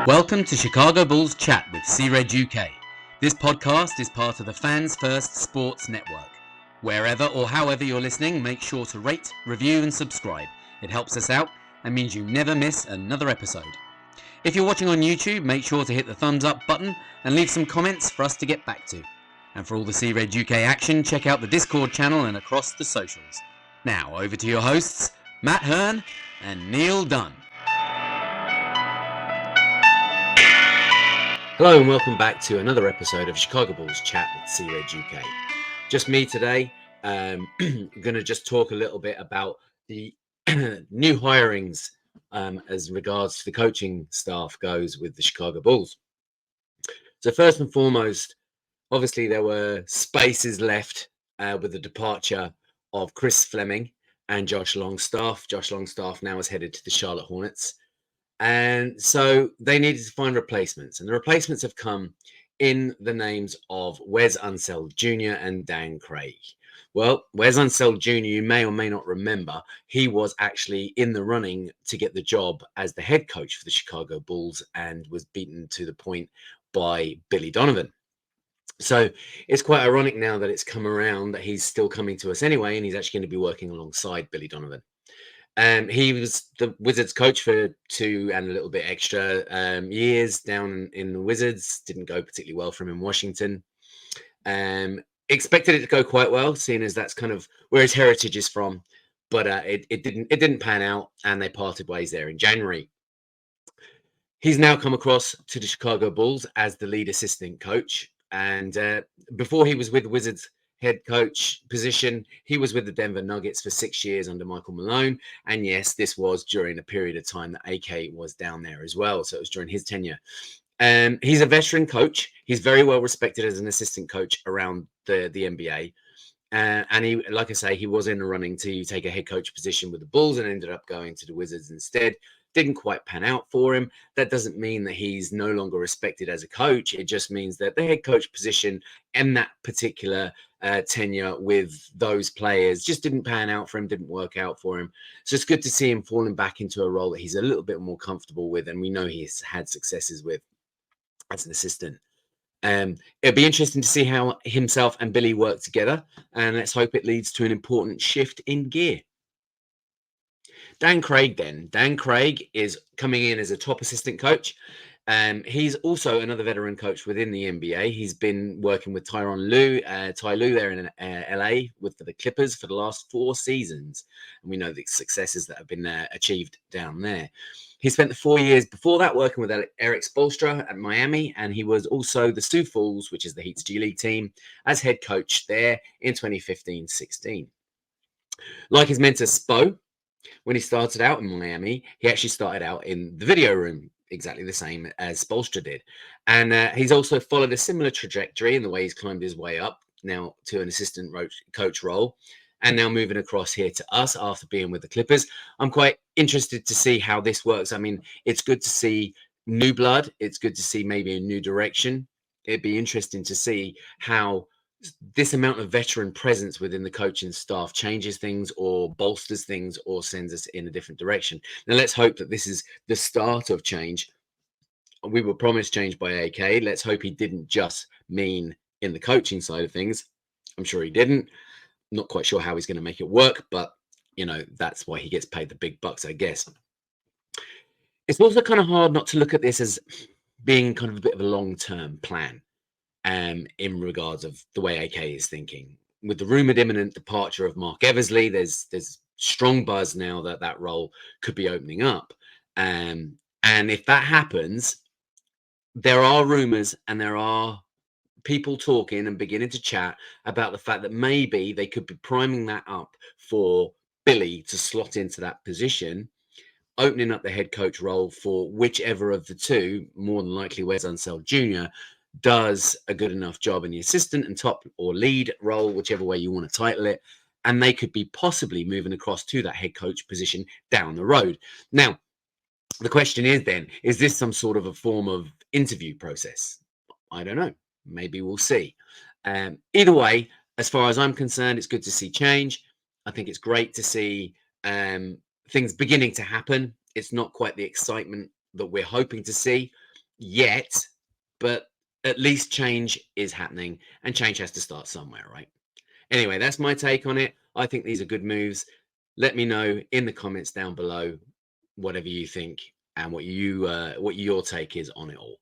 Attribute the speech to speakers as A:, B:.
A: Welcome to Chicago Bulls Chat with C-Red UK. This podcast is part of the Fans First Sports Network. Wherever or however you're listening, make sure to rate, review and subscribe. It helps us out and means you never miss another episode. If you're watching on YouTube, make sure to hit the thumbs up button and leave some comments for us to get back to. And for all the C-Red UK action, check out the Discord channel and across the socials. Now, over to your hosts, Matt Hearn and Neill Dunn.
B: Hello and welcome back to another episode of Chicago Bulls Chat with C-Red UK. Just me today. I'm going to just talk a little bit about the new hirings as regards to the coaching staff goes with the Chicago Bulls. So first and foremost, obviously there were spaces left with the departure of Chris Fleming and Josh Longstaff. Josh Longstaff now is headed to the Charlotte Hornets. And so they needed to find replacements. And the replacements have come in the names of Wes Unseld Jr. and Dan Craig. Well, Wes Unseld Jr., you may or may not remember, he was actually in the running to get the job as the head coach for the Chicago Bulls and was beaten to the point by Billy Donovan. So it's quite ironic now that it's come around that he's still coming to us anyway, and he's actually going to be working alongside Billy Donovan. He was the Wizards coach for 2 and a little bit extra years down in the Wizards. Didn't go particularly well for him in Washington. Expected it to go quite well, seeing as that's kind of where his heritage is from. But it didn't pan out, and they parted ways there in January. He's now come across to the Chicago Bulls as the lead assistant coach. And before he was with the Wizards head coach position, he was with the Denver Nuggets for 6 years under Michael Malone. And yes, this was during a period of time that AK was down there as well. So it was during his tenure. He's a veteran coach. He's very well respected as an assistant coach around the NBA. And he, like I say, he was in the running to take a head coach position with the Bulls and ended up going to the Wizards instead. Didn't quite pan out for him. That doesn't mean that he's no longer respected as a coach. It just means that the head coach position and that particular tenure with those players just didn't pan out for him, didn't work out for him. So it's good to see him falling back into a role that he's a little bit more comfortable with, and we know he's had successes with as an assistant. It'll be interesting to see how himself and Billy work together, and let's hope it leads to an important shift in gear. Dan Craig then. Dan Craig is coming in as a top assistant coach. He's also another veteran coach within the NBA. He's been working with Ty Lue there in LA with the Clippers for the last 4 seasons. And we know the successes that have been achieved down there. He spent the 4 years before that working with Eric Spoelstra at Miami, and he was also the Sioux Falls, which is the Heat's G League team, as head coach there in 2015-16. Like his mentor Spo, when he started out in Miami, he actually started out in the video room, exactly the same as Spoelstra did. And he's also followed a similar trajectory in the way he's climbed his way up now to an assistant coach role, and now moving across here to us after being with the Clippers. I'm quite interested to see how this works. I mean, it's good to see new blood. It's good to see maybe a new direction. It'd be interesting to see how this amount of veteran presence within the coaching staff changes things or bolsters things or sends us in a different direction. Now, let's hope that this is the start of change. We were promised change by AK. Let's hope he didn't just mean in the coaching side of things. I'm sure he didn't. Not quite sure how he's going to make it work, but, you know, that's why he gets paid the big bucks, I guess. It's also kind of hard not to look at this as being kind of a bit of a long-term plan. In regards of the way AK is thinking. With the rumored imminent departure of Mark Eversley, there's strong buzz now that that role could be opening up. And if that happens, there are rumors and there are people talking and beginning to chat about the fact that maybe they could be priming that up for Billy to slot into that position, opening up the head coach role for whichever of the two, more than likely Wes Unseld Jr., does a good enough job in the assistant and top or lead role, whichever way you want to title it, and they could be possibly moving across to that head coach position down the road. Now, the question is then, is this some sort of a form of interview process? I don't know. Maybe we'll see. Either way, as far as I'm concerned, it's good to see change. I think it's great to see things beginning to happen. It's not quite the excitement that we're hoping to see, yet, but at least change is happening, and change has to start somewhere, right? Anyway, that's my take on it. I think these are good moves. Let me know in the comments down below whatever you think and what your take is on it all.